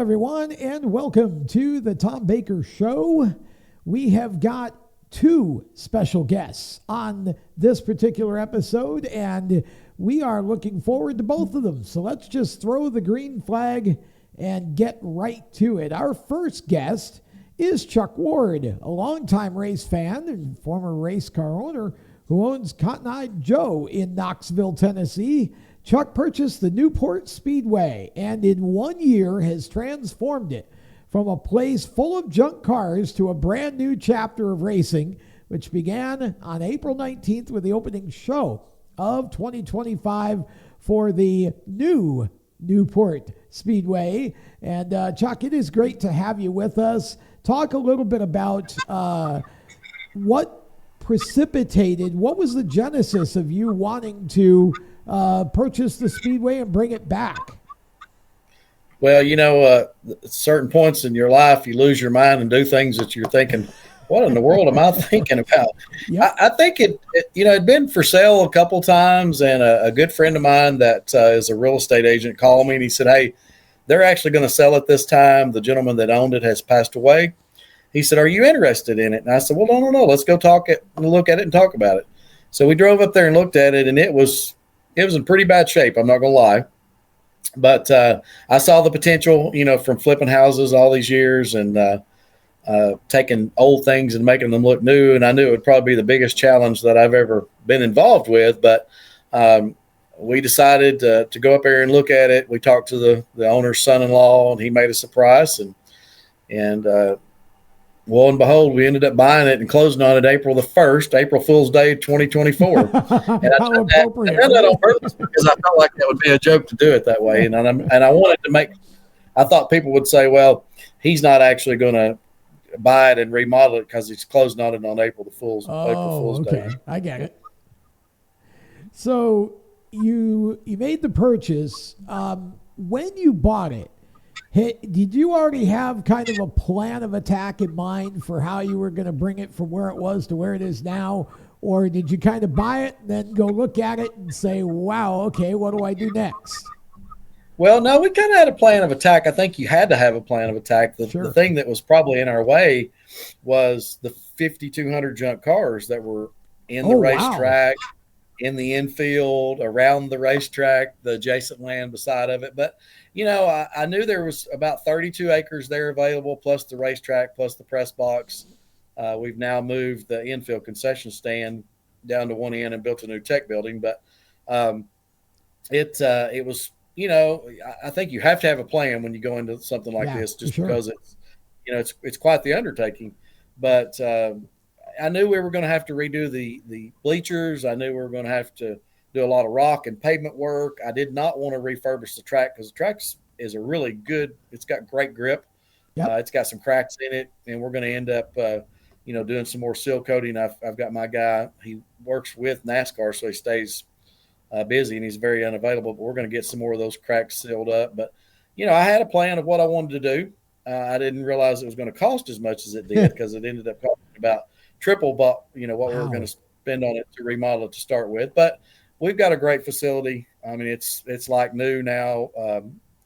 everyone, and welcome to the Tom Baker Show. We have got two special guests on this particular episode, and we are looking forward to both of them. So let's just throw the green flag and get right to it. Our first guest is Chuck Ward, a longtime race fan and former race car owner who owns Cotton Eye Joe in Knoxville, Tennessee. Chuck purchased the Newport Speedway and in 1 year has transformed it from a place full of junk cars to a brand new chapter of racing, which began on April 19th with the opening show of 2025 for the new Newport Speedway. And Chuck, it is great to have you with us. Talk a little bit about what was the genesis of you wanting to purchase the Speedway and bring it back? Well, at certain points in your life, you lose your mind and do things that you're thinking, what in the world am I thinking about? Yep. I think it'd been for sale a couple times, and a good friend of mine that is a real estate agent called me and he said, hey, they're actually going to sell it this time. The gentleman that owned it has passed away. He said, are you interested in it? And I said, well, no. Let's go look at it and talk about it. So we drove up there and looked at it, and it was in pretty bad shape. I'm not going to lie. But I saw the potential, from flipping houses all these years and taking old things and making them look new. And I knew it would probably be the biggest challenge that I've ever been involved with. But we decided to go up there and look at it. We talked to the owner's son-in-law, and he made us a price. And lo and behold, we ended up buying it and closing on it April the 1st, April Fool's Day, 2024. And I did that on purpose because I felt like that would be a joke to do it that way. And I wanted to I thought people would say, well, he's not actually going to buy it and remodel it because he's closing on it on April Fool's Day. I get it. So you made the purchase. When you bought it, did you already have kind of a plan of attack in mind for how you were going to bring it from where it was to where it is now? Or did you kind of buy it and then go look at it and say, wow, okay, what do I do next? Well, no, we kind of had a plan of attack. I think you had to have a plan of attack. The thing that was probably in our way was the 5,200 junk cars that were in the racetrack, in the infield, around the racetrack, the adjacent land beside of it. But I knew there was about 32 acres there available, plus the racetrack, plus the press box. We've now moved the infield concession stand down to one end and built a new tech building. But it was, I think you have to have a plan when you go into something like this, just because it's quite the undertaking. But I knew we were going to have to redo the bleachers. I knew we were going to have to do a lot of rock and pavement work. I did not want to refurbish the track because the track is a really good. It's got great grip. Yep. It's got some cracks in it, and we're going to end up, doing some more seal coating. I've got my guy. He works with NASCAR, so he stays busy, and he's very unavailable. But we're going to get some more of those cracks sealed up. But I had a plan of what I wanted to do. I didn't realize it was going to cost as much as it did because it ended up costing about triple, what we were going to spend on it to remodel it to start with. But we've got a great facility. I mean, it's like new now.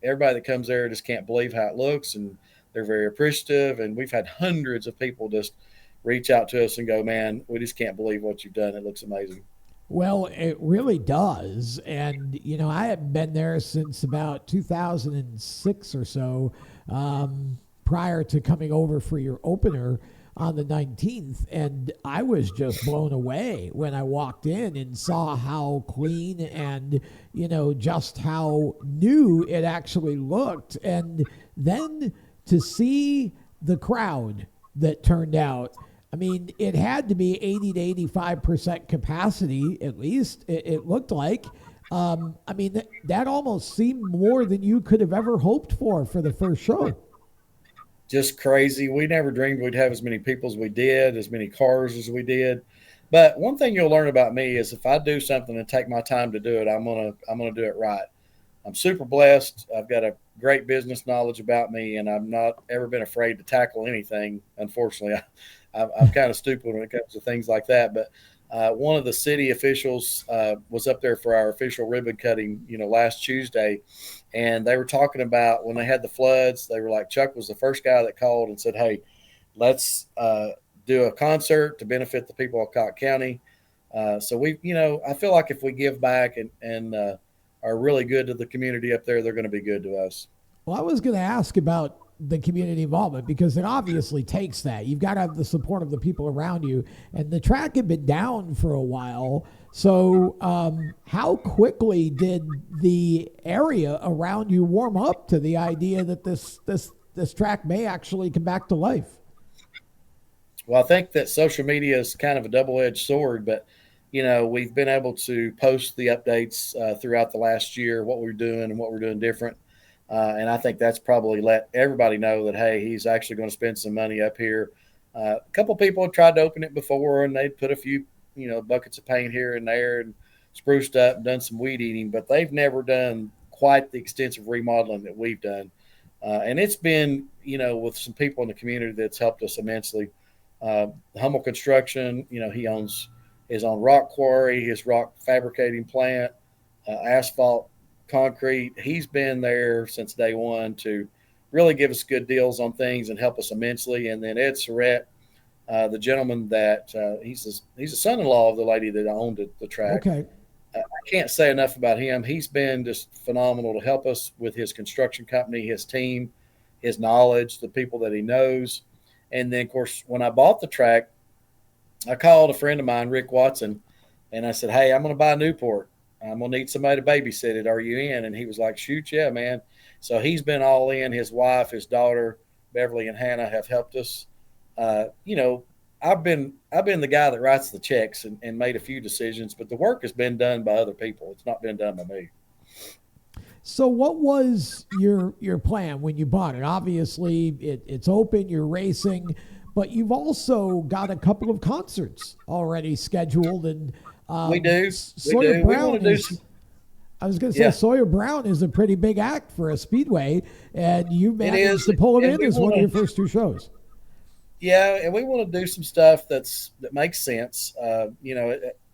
Everybody that comes there just can't believe how it looks, and they're very appreciative. And we've had hundreds of people just reach out to us and go, man, we just can't believe what you've done. It looks amazing. Well, it really does. And, I haven't been there since about 2006 or so, prior to coming over for your opener on the 19th. And I was just blown away when I walked in and saw how clean and, just how new it actually looked. And then to see the crowd that turned out, I mean, it had to be 80 to 85% capacity, at least, it looked like. I mean, that almost seemed more than you could have ever hoped for the first show. Just crazy. We never dreamed we'd have as many people as we did, as many cars as we did. But one thing you'll learn about me is if I do something and take my time to do it, I'm gonna do it right. I'm super blessed. I've got a great business knowledge about me, and I've not ever been afraid to tackle anything. Unfortunately, I'm kind of stupid when it comes to things like that. But One of the city officials was up there for our official ribbon cutting, last Tuesday, and they were talking about when they had the floods. They were like, Chuck was the first guy that called and said, "Hey, let's do a concert to benefit the people of Cocke County." So I feel like if we give back and are really good to the community up there, they're going to be good to us. Well, I was going to ask about the community involvement because it obviously takes that. You've got to have the support of the people around you, and the track had been down for a while. So, how quickly did the area around you warm up to the idea that this track may actually come back to life? Well, I think that social media is kind of a double-edged sword, but we've been able to post the updates throughout the last year, what we're doing and what we're doing different. And I think that's probably let everybody know that, hey, he's actually going to spend some money up here. A couple people have tried to open it before, and they'd put a few, buckets of paint here and there and spruced up and done some weed eating, but they've never done quite the extensive remodeling that we've done. And it's been, with some people in the community that's helped us immensely. Hummel Construction, he owns his own rock quarry, his rock fabricating plant, asphalt, concrete. He's been there since day one to really give us good deals on things and help us immensely. And then Ed Surratt, the gentleman that he's a son-in-law of the lady that owned the track. Okay. I can't say enough about him. He's been just phenomenal to help us with his construction company, his team, his knowledge, the people that he knows. And then, of course, when I bought the track, I called a friend of mine, Rick Watson, and I said, "Hey, I'm going to buy Newport. I'm going to need somebody to babysit it. Are you in?" And he was like, "Shoot, yeah, man." So he's been all in. His wife, his daughter, Beverly and Hannah have helped us. I've been the guy that writes the checks and made a few decisions, but the work has been done by other people. It's not been done by me. So what was your plan when you bought it? Obviously, it's open, you're racing, but you've also got a couple of concerts already scheduled. And we do. Sawyer Brown is, I was going to say, Yeah. Sawyer Brown is a pretty big act for a Speedway, and you managed to is, pull him and in we as one of wanna- your first two shows. Yeah, and we want to do some stuff that makes sense.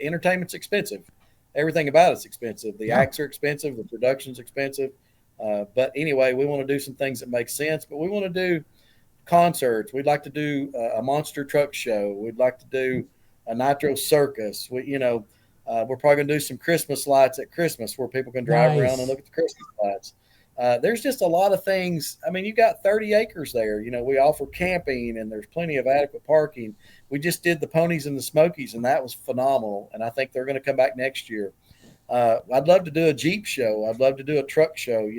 Entertainment's expensive. Everything about it's expensive. The Yeah. acts are expensive. The production's expensive. But anyway, we want to do some things that make sense. But we want to do concerts. We'd like to do a monster truck show. We'd like to do a nitro circus. We're probably going to do some Christmas lights at Christmas where people can drive around and look at the Christmas lights. There's just a lot of things. I mean, you got 30 acres there. We offer camping and there's plenty of adequate parking. We just did the Ponies and the Smokies, and that was phenomenal. And I think they're going to come back next year. I'd love to do a Jeep show. I'd love to do a truck show.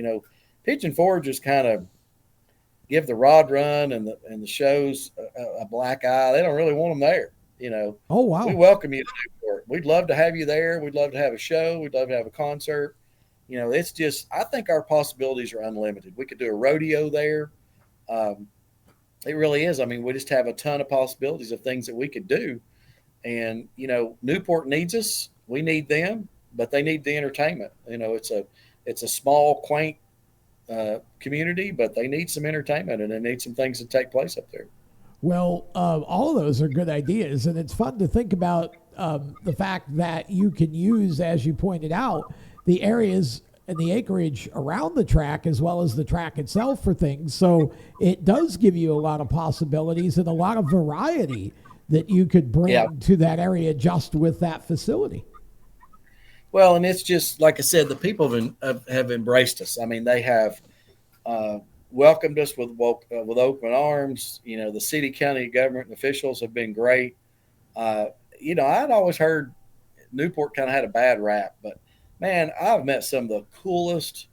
Pigeon Forge just kind of give the rod run and the shows a black eye. They don't really want them there. Oh, wow. We welcome you to Newport. We'd love to have you there. We'd love to have a show. We'd love to have a concert. It's just, I think our possibilities are unlimited. We could do a rodeo there. It really is. I mean, we just have a ton of possibilities of things that we could do. And, Newport needs us. We need them, but they need the entertainment. It's a small, quaint community, but they need some entertainment and they need some things to take place up there. Well, all of those are good ideas, and it's fun to think about the fact that you can use, as you pointed out, the areas and the acreage around the track as well as the track itself for things. So it does give you a lot of possibilities and a lot of variety that you could bring to that area just with that facility. Well, and it's just, like I said, the people have embraced us. I mean, they have welcomed us with open arms. The city, county government officials have been great. I'd always heard Newport kind of had a bad rap, but man, I've met some of the coolest,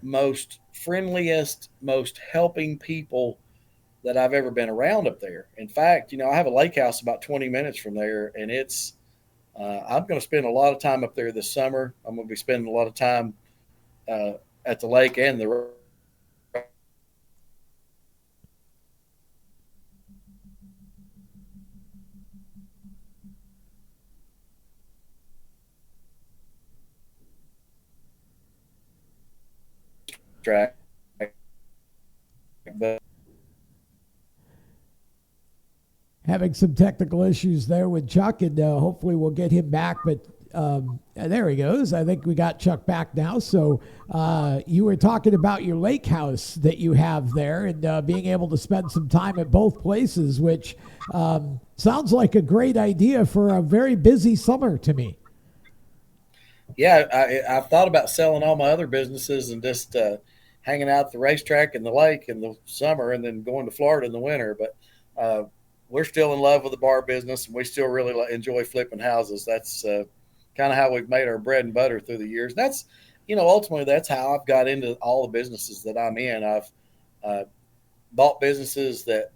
most friendliest, most helping people that I've ever been around up there. In fact, I have a lake house about 20 minutes from there, and it's I'm going to spend a lot of time up there this summer. I'm going to be spending a lot of time at the lake and the track. But having some technical issues there with Chuck, and hopefully we'll get him back. But there he goes. I think we got Chuck back now. So you were talking about your lake house that you have there, and being able to spend some time at both places, which sounds like a great idea for a very busy summer to me. Yeah, I've thought about selling all my other businesses and just hanging out at the racetrack and the lake in the summer and then going to Florida in the winter. But we're still in love with the bar business, and we still really enjoy flipping houses. That's kind of how we've made our bread and butter through the years. And that's, ultimately that's how I've got into all the businesses that I'm in. I've bought businesses that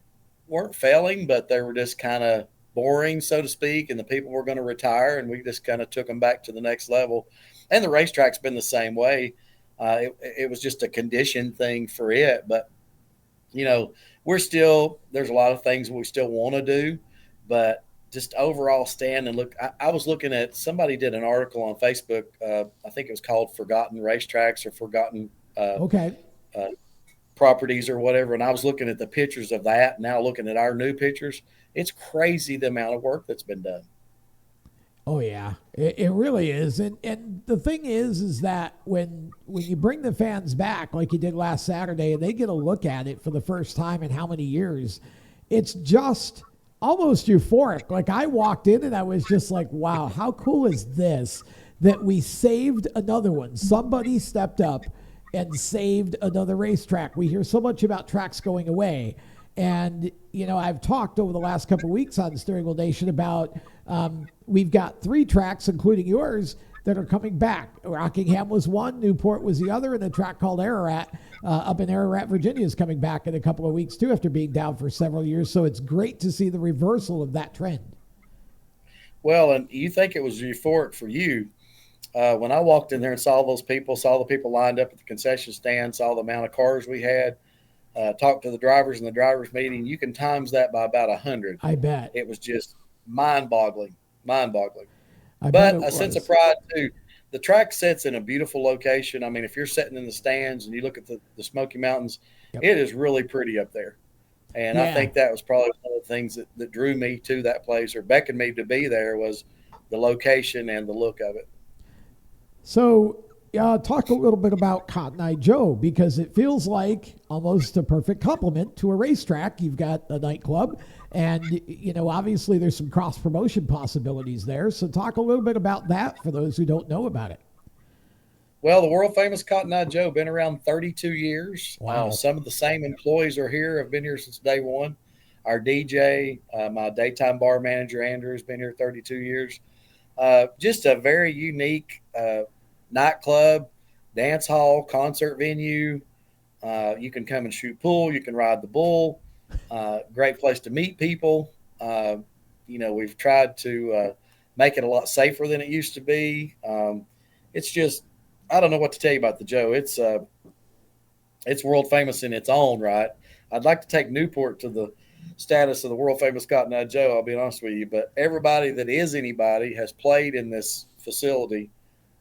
weren't failing, but they were just kind of boring, so to speak, and the people were going to retire, and we just kind of took them back to the next level. And the racetrack's been the same way. It was just a condition thing for it, but there's a lot of things we still want to do, but just overall stand and look. I was looking at, somebody did an article on Facebook. I think it was called Forgotten Racetracks or Forgotten Properties or whatever. And I was looking at the pictures of that. Now looking at our new pictures, it's crazy the amount of work that's been done. Oh yeah, it really is. And the thing is that when you bring the fans back like you did last Saturday, and they get a look at it for the first time in how many years, it's just almost euphoric. Like, I walked in and I was just like, wow, how cool is this that we saved another one? Somebody stepped up and saved another racetrack. We hear so much about tracks going away. And, I've talked over the last couple of weeks on Steering Wheel Nation about we've got 3 tracks, including yours, that are coming back. Rockingham was one, Newport was the other, and a track called Ararat up in Ararat, Virginia is coming back in a couple of weeks too, after being down for several years. So it's great to see the reversal of that trend. Well, and you think it was euphoric for you. When I walked in there and saw the people lined up at the concession stand, saw the amount of cars we had, talked to the drivers in the drivers meeting, you can times that by about 100. I bet. It was just mind-boggling. But a sense of pride too. The track sits in a beautiful location. I mean, if you're sitting in the stands and you look at the Smoky Mountains, It is really pretty up there. And I think that was probably one of the things that drew me to that place, or beckoned me to be there, was the location and the look of it. So talk a little bit about Cotton Eye Joe, because it feels like almost a perfect complement to a racetrack. You've got a nightclub, and obviously there's some cross promotion possibilities there. So talk a little bit about that for those who don't know about it. Well, the world famous Cotton Eye Joe, been around 32 years. Wow. Some of the same employees are here, have been here since day one. Our DJ, my daytime bar manager, Andrew, has been here 32 years. Just a very unique nightclub, dance hall, concert venue. You can come and shoot pool. You can ride the bull. Great place to meet people. We've tried to make it a lot safer than it used to be. It's just, I don't know what to tell you about the Joe. It's world famous in its own right. I'd like to take Newport to the status of the world famous Cotton Eye Joe, I'll be honest with you. But everybody that is anybody has played in this facility.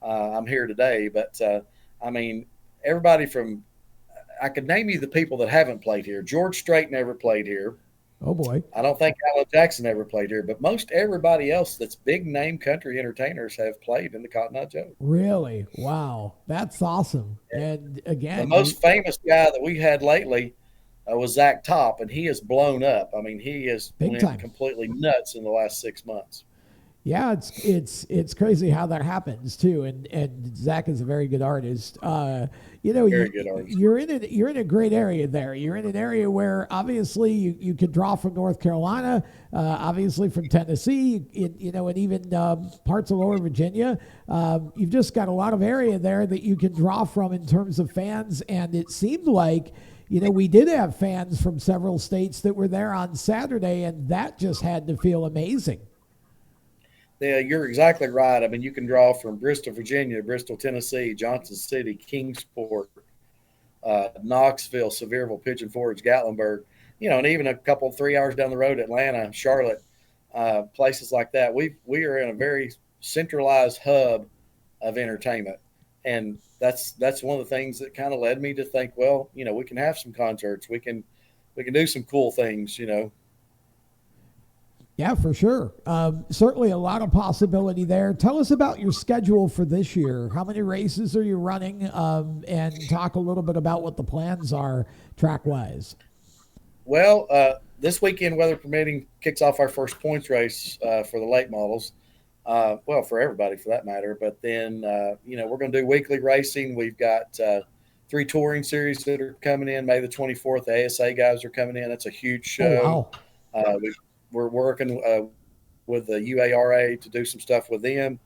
I'm here today, but everybody from, I could name you the people that haven't played here. George Strait never played here. Oh boy. I don't think Alan Jackson ever played here, but most everybody else that's big name country entertainers have played in the Cotton Eye Joe. Really? Wow. That's awesome. And again, the most famous guy that we had lately was Zach Top, and he has blown up. I mean, he has went completely nuts in the last 6 months. Yeah, it's crazy how that happens too, and Zach is a very good artist. Very good artist. You're in a great area there. You're in an area where obviously you can draw from North Carolina, obviously from Tennessee, and even parts of Lower Virginia. You've just got a lot of area there that you can draw from in terms of fans, and it seemed like we did have fans from several states that were there on Saturday, and that just had to feel amazing. Yeah, you're exactly right. I mean, you can draw from Bristol, Virginia, Bristol, Tennessee, Johnson City, Kingsport, Knoxville, Sevierville, Pigeon Forge, Gatlinburg, and even a couple 3 hours down the road, Atlanta, Charlotte, places like that. We are in a very centralized hub of entertainment, and that's one of the things that kind of led me to think, well, we can have some concerts, we can do some cool things, Yeah, for sure. Certainly a lot of possibility there. Tell us about your schedule for this year. How many races are you running? And talk a little bit about what the plans are track wise. Well, this weekend, weather permitting, kicks off our first points race for the late models. Well, for everybody for that matter. But then, we're going to do weekly racing. We've got 3 touring series that are coming in. May the 24th, the ASA guys are coming in. That's a huge show. Oh, wow. We're working with the UARA to do some stuff with them.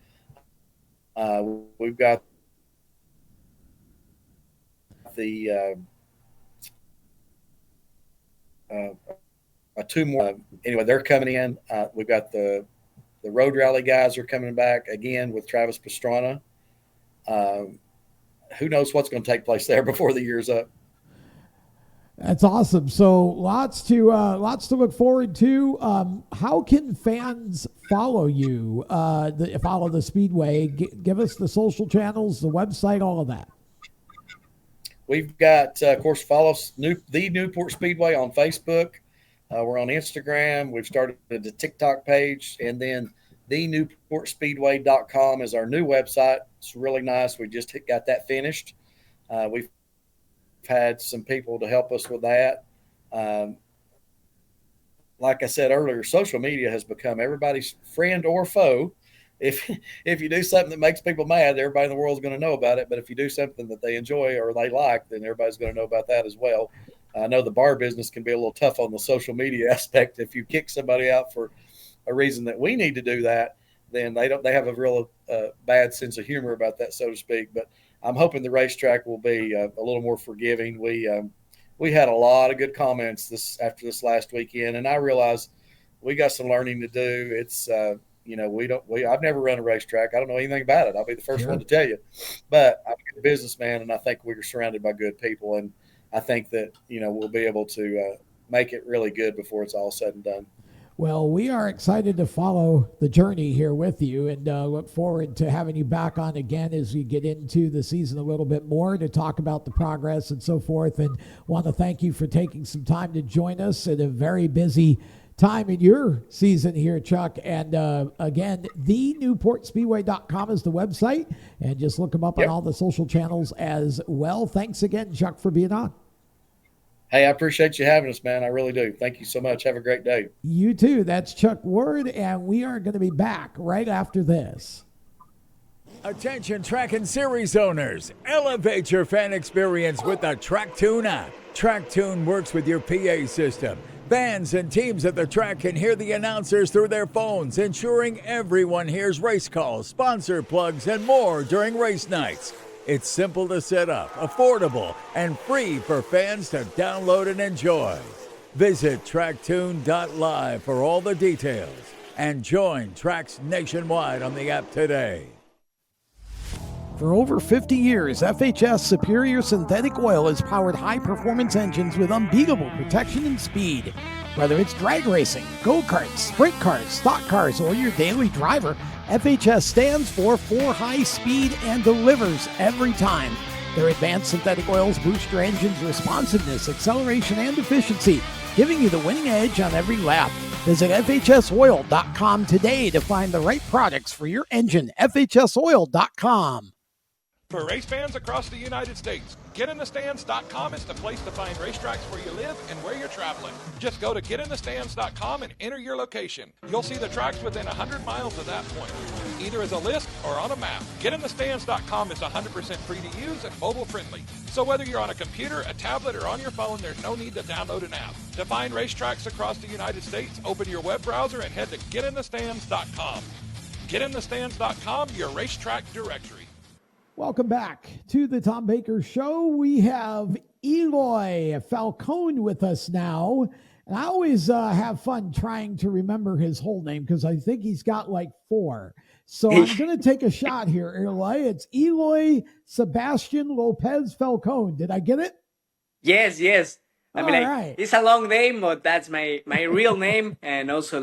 We've got the 2 more. Anyway, they're coming in. We've got the road rally guys are coming back again with Travis Pastrana. Who knows what's going to take place there before the year's up. That's awesome. So lots to look forward to. How can fans follow you? Follow the Speedway. Give us the social channels, the website, all of that. We've got, of course, follow the Newport Speedway on Facebook. We're on Instagram. We've started the TikTok page, and then thenewportspeedway.com is our new website. It's really nice. We just got that finished. We've had some people to help us with that. Like I said earlier, social media has become everybody's friend or foe. If you do something that makes people mad, everybody in the world is going to know about it. But if you do something that they enjoy or they like, then everybody's going to know about that as well. I know the bar business can be a little tough on the social media aspect. If you kick somebody out for a reason that we need to do that, then they have a real bad sense of humor about that, so to speak. But I'm hoping the racetrack will be a little more forgiving. We had a lot of good comments after this last weekend, and I realize we got some learning to do. It's I've never run a racetrack. I don't know anything about it. I'll be the first one to tell you. But I'm a good businessman, and I think we're surrounded by good people, and I think that we'll be able to make it really good before it's all said and done. Well, we are excited to follow the journey here with you, and look forward to having you back on again as we get into the season a little bit more to talk about the progress and so forth. And want to thank you for taking some time to join us at a very busy time in your season here, Chuck. And again, thenewportspeedway.com is the website, and just look them up on all the social channels as well. Thanks again, Chuck, for being on. Hey, I appreciate you having us, man. I really do. Thank you so much. Have a great day. You too. That's Chuck Ward, and we are going to be back right after this. Attention track and series owners. Elevate your fan experience with the TrackTune app. TrackTune works with your PA system. Fans and teams at the track can hear the announcers through their phones, ensuring everyone hears race calls, sponsor plugs, and more during race nights. It's simple to set up, affordable, and free for fans to download and enjoy. Visit tracktune.live for all the details and join tracks nationwide on the app today. For over 50 years, FHS Superior Synthetic Oil has powered high-performance engines with unbeatable protection and speed. Whether it's drag racing, go-karts, sprint cars, stock cars, or your daily driver, FHS stands for high speed and delivers every time. Their advanced synthetic oils boost your engine's responsiveness, acceleration, and efficiency, giving you the winning edge on every lap. Visit FHSoil.com today to find the right products for your engine. FHSoil.com. For race fans across the United States, GetInTheStands.com is the place to find racetracks where you live and where you're traveling. Just go to GetInTheStands.com and enter your location. You'll see the tracks within 100 miles of that point, either as a list or on a map. GetInTheStands.com is 100% free to use and mobile friendly. So whether you're on a computer, a tablet, or on your phone, there's no need to download an app. To find racetracks across the United States, open your web browser and head to GetInTheStands.com. GetInTheStands.com, your racetrack directory. Welcome back to the Tom Baker Show. We have Eloy Falcón with us now. And I always have fun trying to remember his whole name because I think he's got like 4. So I'm going to take a shot here, Eloy. It's Eloy Sebastian Lopez Falcón. Did I get it? Yes. I mean, right. It's a long name, but that's my real name. And also,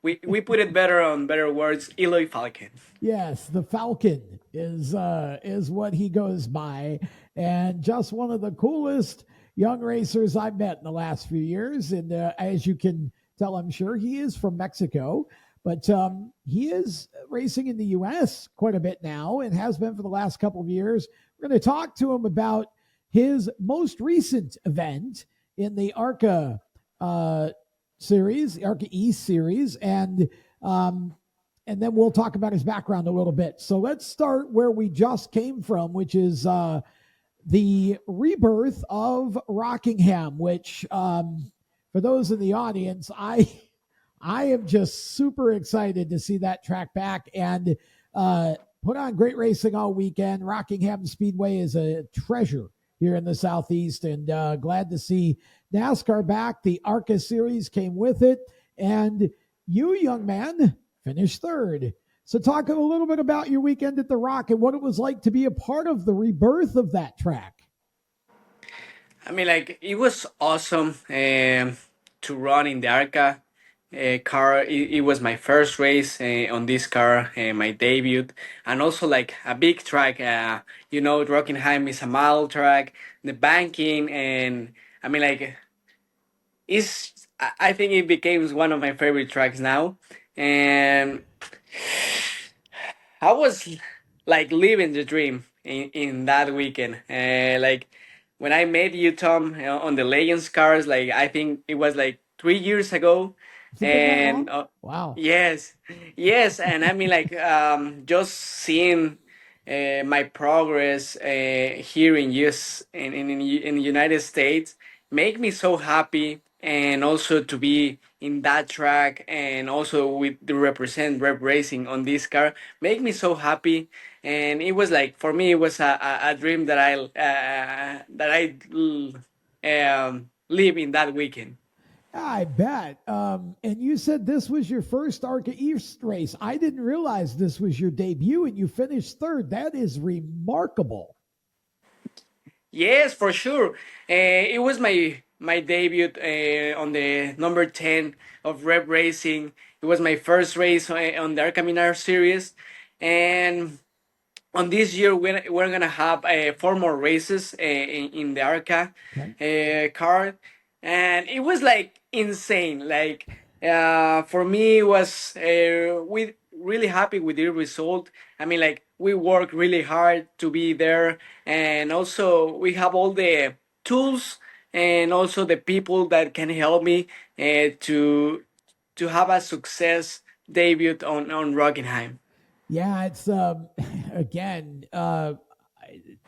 we put it better on better words, Eloy Falcón. Yes, the Falcon is what he goes by, and just one of the coolest young racers I've met in the last few years. And as you can tell, I'm sure. He is from Mexico, but he is racing in the U.S. quite a bit now and has been for the last couple of years. We're going to talk to him about his most recent event in the ARCA series, the ARCA East series, and then we'll talk about his background a little bit. So let's start where we just came from, which is the rebirth of Rockingham, which for those in the audience, I am just super excited to see that track back and put on great racing all weekend. Rockingham Speedway is a treasure here in the Southeast, and glad to see NASCAR back. The ARCA series came with it, and you, young man, finished third. So talk a little bit about your weekend at the Rock and what it was like to be a part of the rebirth of that track. I mean, like, it was awesome to run in the ARCA car. It was my first race on this car, my debut, and also like a big track. Rockingham is a mile track, the banking, and I mean, like, I think it became one of my favorite tracks now, and I was like living the dream in that weekend. Like when I met you, Tom, on the Legends cars, like I think it was like 3 years ago. And wow. Yes, and I mean like just seeing my progress here in the United States make me so happy, and also to be in that track and also with the represent Rep Racing on this car make me so happy. And it was like, for me, it was a dream that I live in that weekend. I bet. And you said this was your first ARCA East race. I didn't realize this was your debut, and you finished third. That is remarkable. Yes, for sure. It was my debut on the number 10 of Rep Racing. It was my first race on the ARCA Minar series, and on this year we're gonna have 4 more races in the ARCA card, and it was like insane. Like for me, it was we really happy with the result. I mean, like we work really hard to be there, and also we have all the tools and also the people that can help me to have a success debut on Rockingham. Yeah, it's again,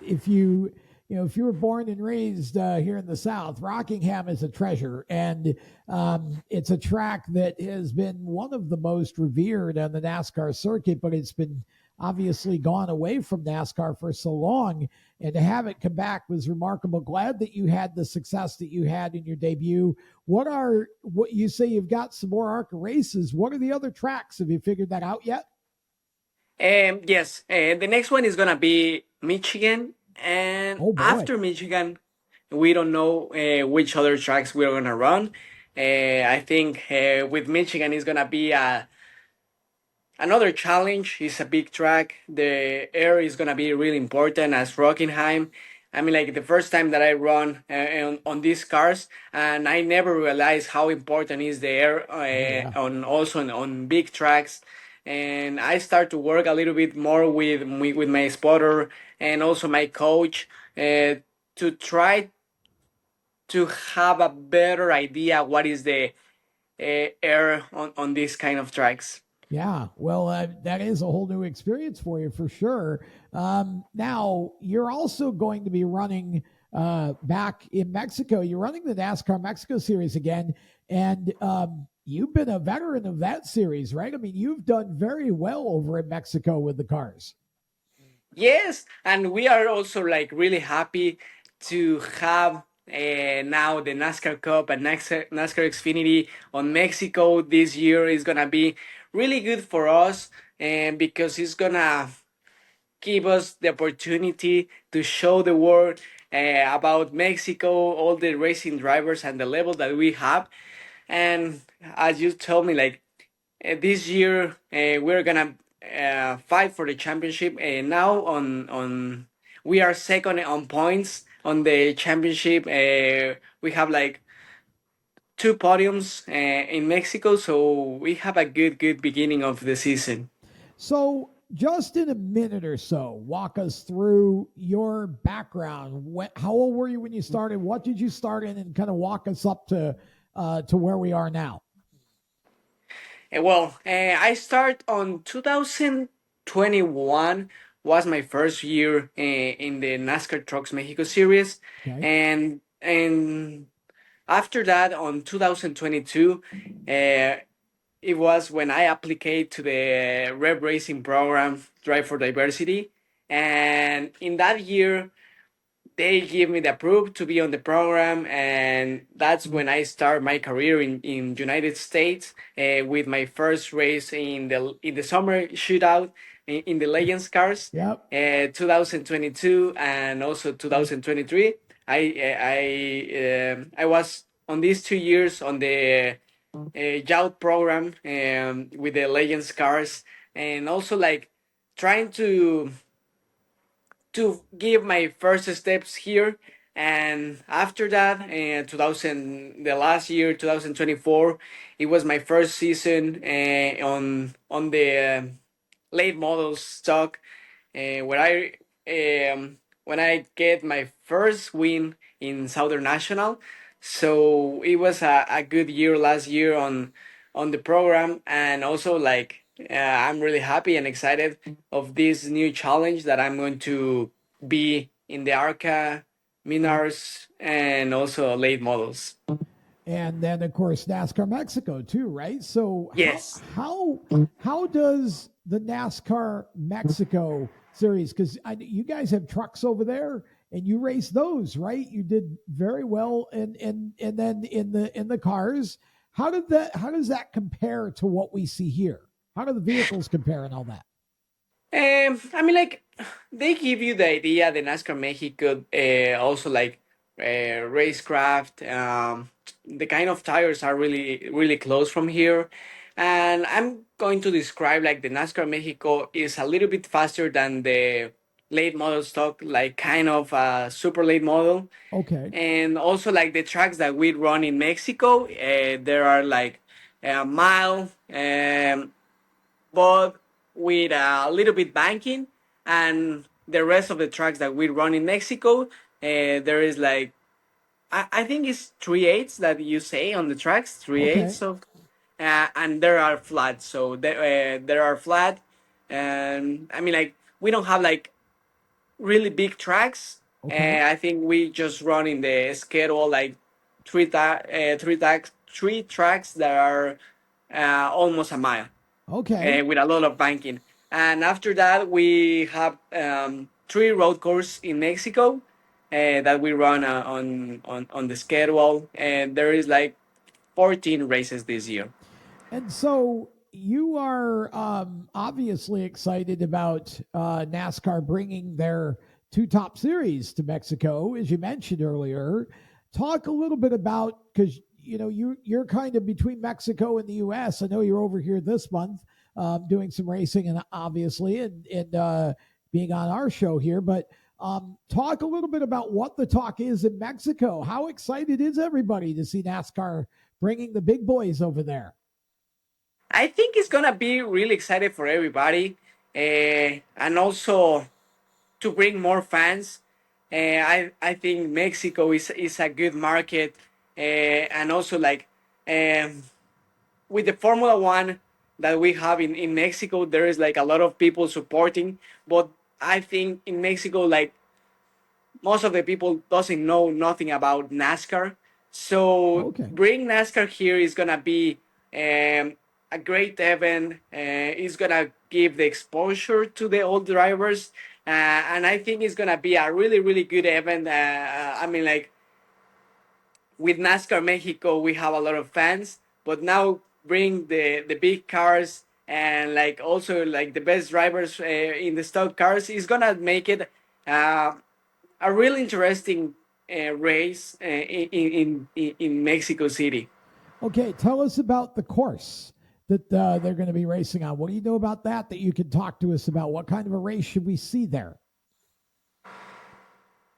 if you if you were born and raised here in the South, Rockingham is a treasure, and it's a track that has been one of the most revered on the NASCAR circuit, but it's been obviously gone away from NASCAR for so long, and to have it come back was remarkable. Glad that you had the success that you had in your debut. What you say you've got some more ARCA races? What are the other tracks? Have you figured that out yet? Yes, the next one is gonna be Michigan, and after Michigan, we don't know which other tracks we're gonna run. I think with Michigan is gonna be another challenge. It's a big track. The air is gonna be really important as Rockingham. I mean, like the first time that I run on these cars, and I never realized how important is the air on big tracks. And I start to work a little bit more with my spotter and also my coach to try to have a better idea what is the air on these kind of tracks. Yeah, well, that is a whole new experience for you for sure. Now, you're also going to be running back in Mexico. You're running the NASCAR Mexico Series again, and you've been a veteran of that series, right? I mean, you've done very well over in Mexico with the cars. Yes, and we are also like really happy to have now the NASCAR Cup and NASCAR Xfinity on Mexico this year is gonna be really good for us, and because it's gonna give us the opportunity to show the world about Mexico, all the racing drivers and the level that we have. And as you told me, like this year we're gonna fight for the championship. And now on we are second on points on the championship. We have like two podiums in Mexico, so we have a good beginning of the season. So, just in a minute or so, walk us through your background. How old were you when you started? What did you start in, and kind of walk us up to where we are now? Well, I start on 2021. Was my first year in the NASCAR Trucks Mexico Series, and after that, on 2022, it was when I applied to the Rev Racing program, Drive for Diversity, and in that year, they give me the approval to be on the program, and that's when I start my career in United States with my first race in the summer shootout in the Legends cars, 2022 and also 2023. I was on these 2 years on the youth program with the Legends cars, and also like trying to give my first steps here. And after that, 2024, it was my first season on the late models stock, where when I get my first win in Southern National. So it was a good year last year on the program, and also like I'm really happy and excited of this new challenge that I'm going to be in the ARCA, Minars, and also late models. And then, of course, NASCAR Mexico too, right? So yes, how does the NASCAR Mexico series? Because you guys have trucks over there, and you race those, right? You did very well, and then in the cars. How does that compare to what we see here? How do the vehicles compare and all that? I mean, like, they give you the idea. The NASCAR Mexico also like racecraft. The kind of tires are really close from here, and I'm going to describe like the NASCAR Mexico is a little bit faster than the late model stock, like kind of a super late model. Okay. And also like the tracks that we run in Mexico, there are like a mile, but with a little bit banking, and the rest of the tracks that we run in Mexico, there is like I think it's 3/8 that you say on the tracks, 3/8 of, and there are flat. So there are flat, and I mean like we don't have like really big tracks. I think we just run in the schedule like three tracks that are almost a mile. Okay. With a lot of banking. And after that, we have 3 road courses in Mexico that we run on the schedule. And there is like 14 races this year. And so you are obviously excited about NASCAR bringing their 2 top series to Mexico, as you mentioned earlier. Talk a little bit about, because you're kind of between Mexico and the U.S. I know you're over here this month doing some racing, and obviously, and being on our show here. But talk a little bit about what the talk is in Mexico. How excited is everybody to see NASCAR bringing the big boys over there? I think it's gonna be really excited for everybody, and also to bring more fans. I think Mexico is a good market, and also like with the Formula One that we have in Mexico, there is like a lot of people supporting. But I think in Mexico, like most of the people doesn't know nothing about NASCAR. So bring NASCAR here is gonna be a great event. It's gonna give the exposure to the old drivers, and I think it's gonna be a really good event. I mean, like with NASCAR Mexico, we have a lot of fans, but now bring the big cars and like also like the best drivers in the stock cars is gonna make it a really interesting race in Mexico City. Okay, tell us about the course that they're going to be racing on. What do you know about that you can talk to us about? What kind of a race should we see there?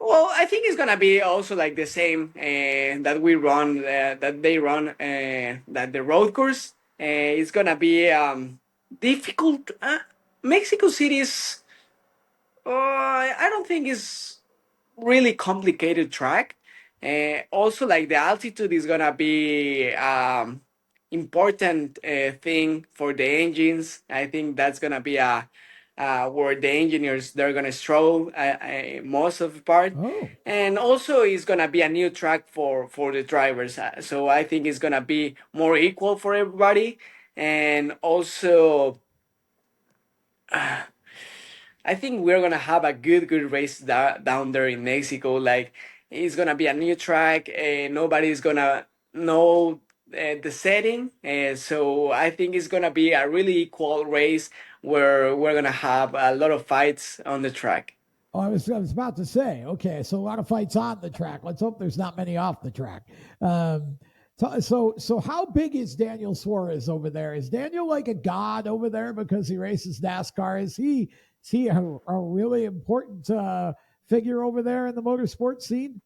Well, I think it's gonna be also like the same that we run, that they run, that the road course. It's gonna be difficult. Mexico City is, I don't think it's really complicated track. Also, like the altitude is gonna be important thing for the engines. I think that's gonna be a where the engineers they're gonna struggle most of the part. Oh. And also, it's gonna be a new track for the drivers. So I think it's gonna be more equal for everybody. And also, I think we're gonna have a good race down there in Mexico. Like it's gonna be a new track. Nobody's gonna know the setting, so I think it's gonna be a really equal race where we're gonna have a lot of fights on the track. Oh, I was about to say, okay, so a lot of fights on the track. Let's hope there's not many off the track. So how big is Daniel Suarez over there? Is Daniel like a god over there because he races NASCAR? Is he a really important figure over there in the motorsport scene?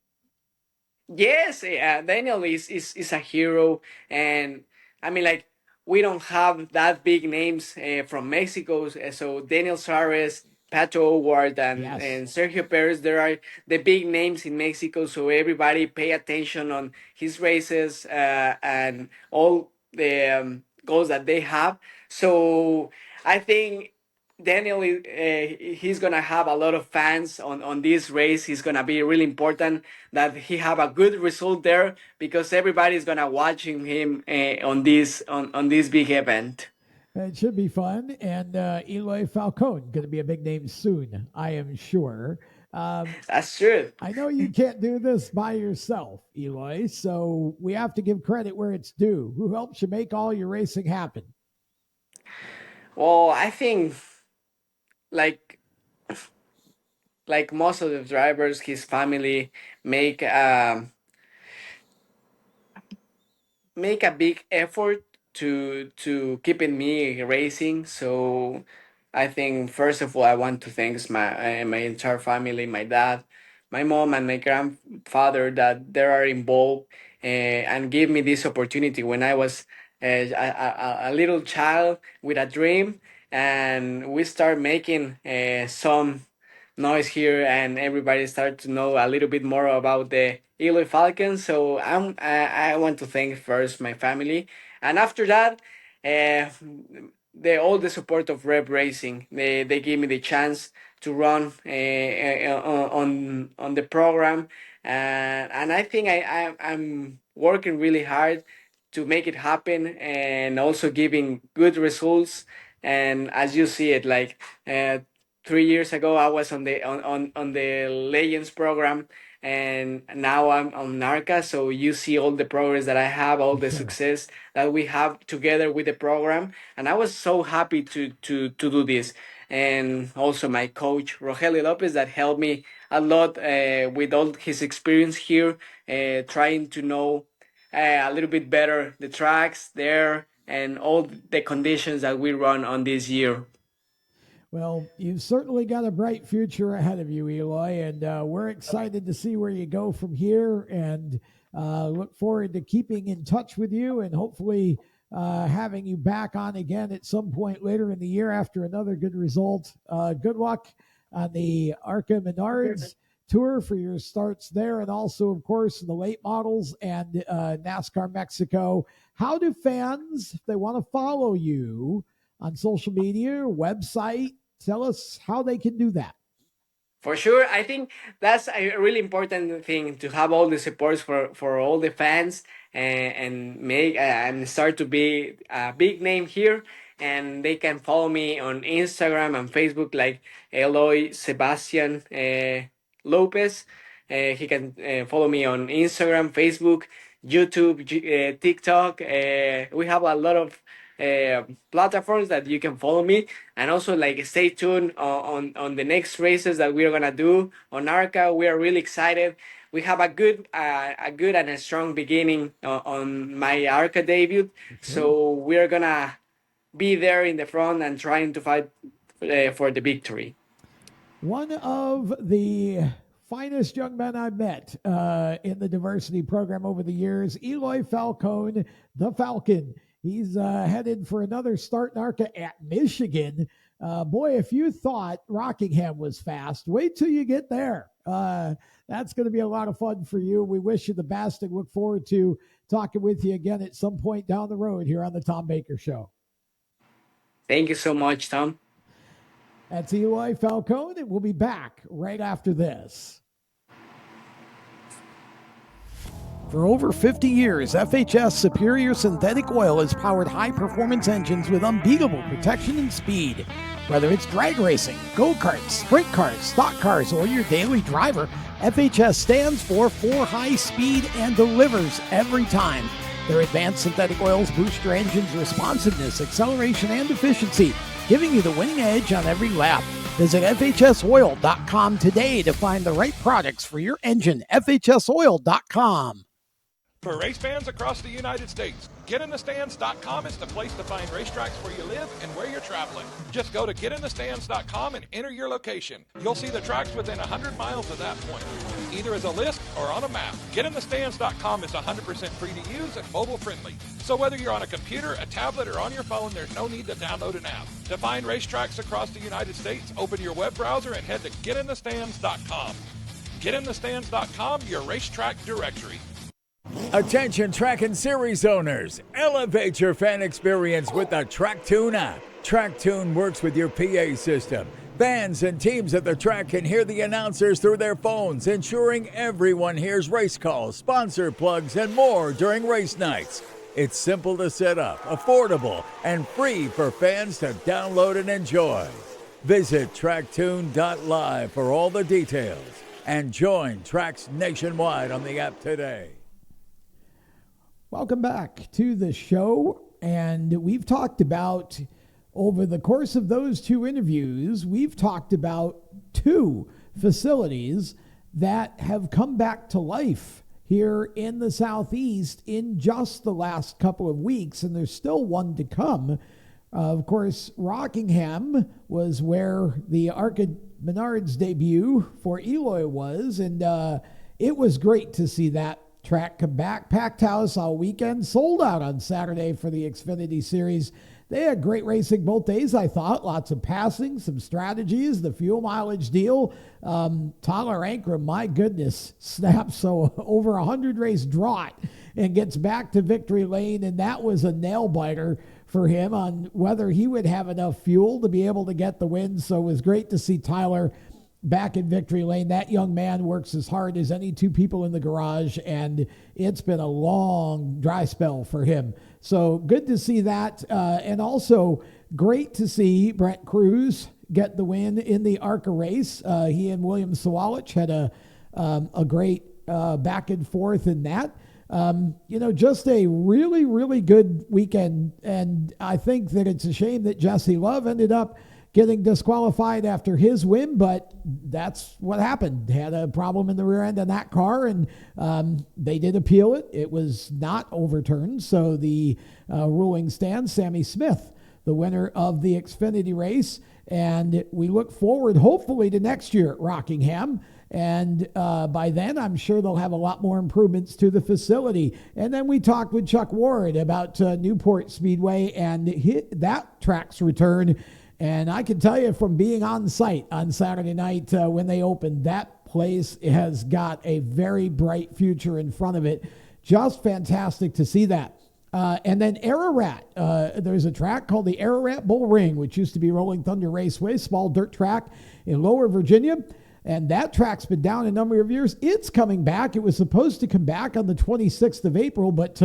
Yes, Daniel is a hero, and I mean like we don't have that big names from Mexico. So Daniel Suarez, Pato O'Ward, Yes. and Sergio Perez, there are the big names in Mexico. So everybody pay attention on his races and all the goals that they have. So I think Daniel, he's gonna have a lot of fans on this race. He's gonna be really important that he have a good result there because everybody's gonna watching him on this big event. It should be fun, and Eloy Falcón going to be a big name soon, I am sure. That's true. I know you can't do this by yourself, Eloy, so we have to give credit where it's due. Who helps you make all your racing happen? Well, I think like like most of the drivers, his family make make a big effort to keeping me racing. So I think first of all I want to thank my entire family, my dad, my mom, and my grandfather that they are involved and give me this opportunity when I was a little child with a dream, and we start making some noise here, and everybody start to know a little bit more about the Eloy Falcons. So I want to thank first my family, and after that, all the support of Rep Racing. They give me the chance to run on the program, and I think I'm working really hard to make it happen, and also giving good results. And as you see it, like 3 years ago, I was on the Legends program, and now I'm on Narca. So you see all the progress that I have, all the success that we have together with the program, and I was so happy to do this. And also my coach Rogelio Lopez that helped me a lot with all his experience here, trying to know a little bit better the tracks there and all the conditions that we run on this year. Well, you've certainly got a bright future ahead of you, Eloy, and we're excited to see where you go from here, and look forward to keeping in touch with you, and hopefully having you back on again at some point later in the year after another good result. Good luck on the ARCA Menards Tour for your starts there, and also, of course, the late models and NASCAR Mexico. How do fans, if they want to follow you on social media or website, tell us how they can do that? For sure, I think that's a really important thing to have all the supports for all the fans, and make and start to be a big name here. And they can follow me on Instagram and Facebook like Eloy Sebastian Lopez. He can follow me on Instagram, Facebook, YouTube, TikTok. We have a lot of platforms that you can follow me, and also like stay tuned on the next races that we are gonna do on ARCA. We are really excited. We have a good and a strong beginning on my ARCA debut, so we are gonna be there in the front and trying to fight for the victory. One of the finest young men I've met in the diversity program over the years. Eloy Falcón, the Falcon. He's headed for another start in ARCA at Michigan. Boy, if you thought Rockingham was fast, wait till you get there. That's going to be a lot of fun for you. We wish you the best and look forward to talking with you again at some point down the road here on the Tom Baker Show. Thank you so much, Tom. That's Eloy Falcón, and we'll be back right after this. For over 50 years, FHS Superior Synthetic Oil has powered high-performance engines with unbeatable protection and speed. Whether it's drag racing, go-karts, sprint cars, stock cars, or your daily driver, FHS stands for high speed and delivers every time. Their advanced synthetic oils boost your engine's responsiveness, acceleration, and efficiency, giving you the winning edge on every lap. Visit FHSoil.com today to find the right products for your engine. FHSoil.com. For race fans across the United States, GetInTheStands.com is the place to find racetracks where you live and where you're traveling. Just go to GetInTheStands.com and enter your location. You'll see the tracks within 100 miles of that point, either as a list or on a map. GetInTheStands.com is 100% free to use and mobile friendly. So whether you're on a computer, a tablet, or on your phone, there's no need to download an app. To find racetracks across the United States, open your web browser and head to GetInTheStands.com. GetInTheStands.com, your racetrack directory. Attention track and series owners, elevate your fan experience with the TrackTune app. TrackTune works with your PA system. Fans and teams at the track can hear the announcers through their phones, ensuring everyone hears race calls, sponsor plugs, and more during race nights. It's simple to set up, affordable, and free for fans to download and enjoy. Visit tracktune.live for all the details and join tracks nationwide on the app today. Welcome back to the show, and we've talked about, over the course of those two interviews, we've talked about two facilities that have come back to life here in the Southeast in just the last couple of weeks, and there's still one to come. Of course, Rockingham was where the ARCA Menards debut for Eloy was, and it was great to see that track come back. Packed house all weekend, sold out on Saturday for the Xfinity Series. They had great racing both days, I thought. Lots of passing, some strategies, the fuel mileage deal. Tyler Ankrum, my goodness, snaps over 100 race drought and gets back to victory lane, and that was a nail biter for him on whether he would have enough fuel to be able to get the win. So it was great to see Tyler back in victory lane. That young man works as hard as any two people in the garage, and it's been a long dry spell for him. So good to see that. And also great to see Brent Cruz get the win in the ARCA race. He and William Sawalich had a great back and forth in that. Just a really, really good weekend. And I think that it's a shame that Jesse Love ended up getting disqualified after his win, but that's what happened. Had a problem in the rear end of that car, and they did appeal it. It was not overturned, so the ruling stands. Sammy Smith, the winner of the Xfinity race, and we look forward, hopefully, to next year at Rockingham. And by then, I'm sure they'll have a lot more improvements to the facility. And then we talked with Chuck Ward about Newport Speedway and that track's return. And I can tell you from being on site on Saturday night when they opened, that place has got a very bright future in front of it. Just fantastic to see that. And then Ararat, there's a track called the Ararat Bull Ring, which used to be Rolling Thunder Raceway, small dirt track in Lower Virginia. And that track's been down a number of years. It's coming back. It was supposed to come back on the 26th of April, but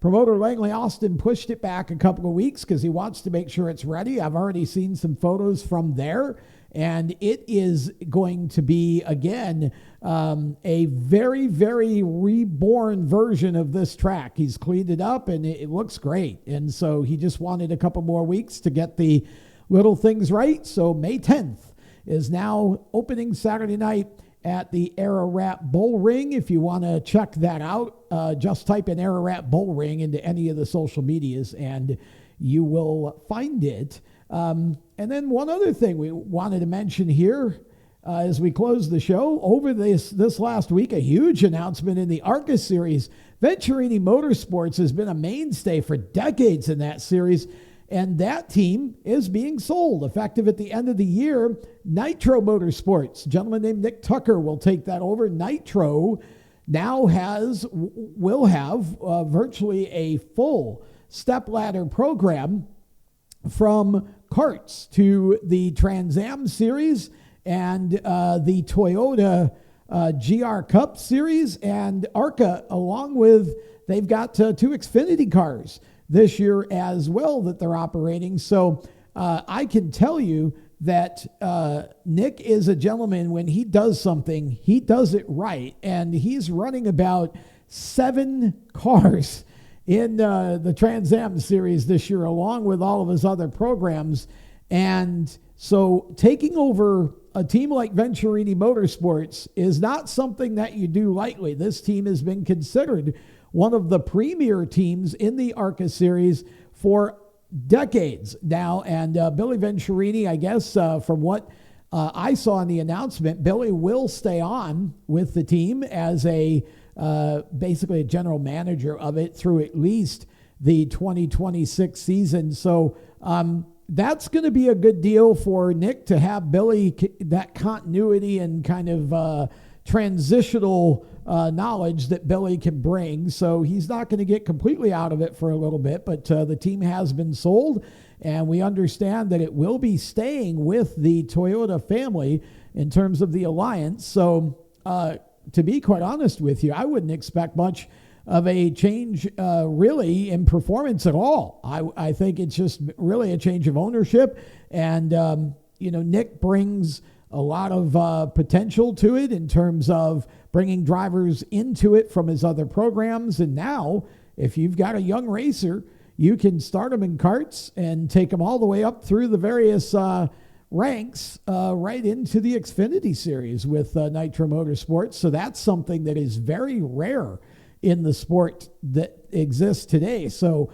promoter Langley Austin pushed it back a couple of weeks because he wants to make sure it's ready. I've already seen some photos from there, and it is going to be, again, a very, very reborn version of this track. He's cleaned it up, and it looks great. And so he just wanted a couple more weeks to get the little things right. So May 10th is now opening Saturday night at the Ararat Bull Ring. If you want to check that out, just type in Ararat Bull Ring into any of the social medias and you will find it. And then one other thing we wanted to mention here, as we close the show, over this last week, a huge announcement in the ARCA series. Venturini Motorsports has been a mainstay for decades in that series, and that team is being sold. Effective at the end of the year, Nitro Motorsports, a gentleman named Nick Tucker, will take that over. Nitro now will have virtually a full stepladder program from karts to the Trans Am series and the Toyota GR Cup series and ARCA, along with, they've got 2 Xfinity cars this year as well that they're operating. So I can tell you that Nick is a gentleman. When he does something, he does it right. And he's running about 7 cars in the Trans Am series this year, along with all of his other programs. And so taking over a team like Venturini Motorsports is not something that you do lightly. This team has been considered one of the premier teams in the ARCA series for decades now. And Billy Venturini, I guess, from what I saw in the announcement, Billy will stay on with the team as basically a general manager of it through at least the 2026 season. So that's going to be a good deal for Nick to have Billy, that continuity and kind of transitional knowledge that Billy can bring. So he's not going to get completely out of it for a little bit, but the team has been sold, and we understand that it will be staying with the Toyota family in terms of the alliance. So to be quite honest with you, I wouldn't expect much of a change really in performance at all. I think it's just really a change of ownership, and Nick brings a lot of potential to it in terms of bringing drivers into it from his other programs. And now, if you've got a young racer, you can start them in karts and take them all the way up through the various ranks right into the Xfinity series with Nitro Motorsports. So that's something that is very rare in the sport that exists today. So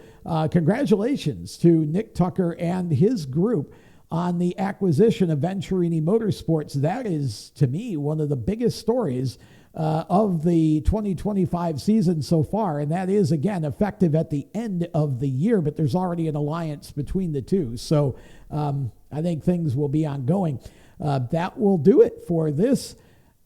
congratulations to Nick Tucker and his group on the acquisition of Venturini Motorsports. That is, to me, one of the biggest stories of the 2025 season so far. And that is, again, effective at the end of the year, but there's already an alliance between the two. So I think things will be ongoing. That will do it for this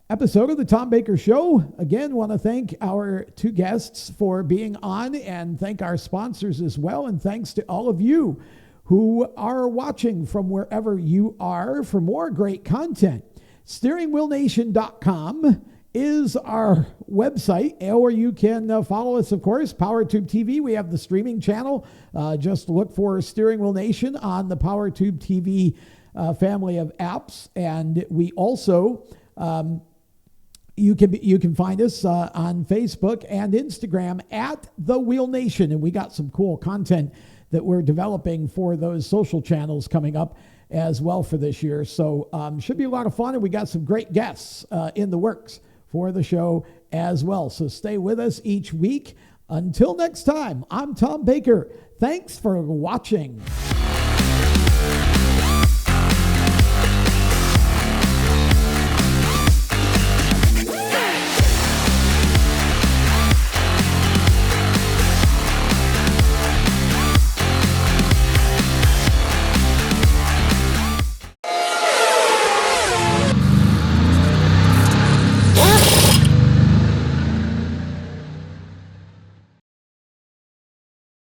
episode of the Tom Baker Show. Again, want to thank our 2 guests for being on, and thank our sponsors as well. And thanks to all of you who are watching from wherever you are for more great content. SteeringWheelNation.com is our website, or you can follow us, of course, PowerTube TV. We have the streaming channel. Just look for Steering Wheel Nation on the PowerTube TV family of apps. And we also, you can find us on Facebook and Instagram at The Wheel Nation. And we got some cool content that we're developing for those social channels coming up as well for this year. So should be a lot of fun, and we got some great guests in the works for the show as well. So stay with us each week. Until next time, I'm Tom Baker. Thanks for watching.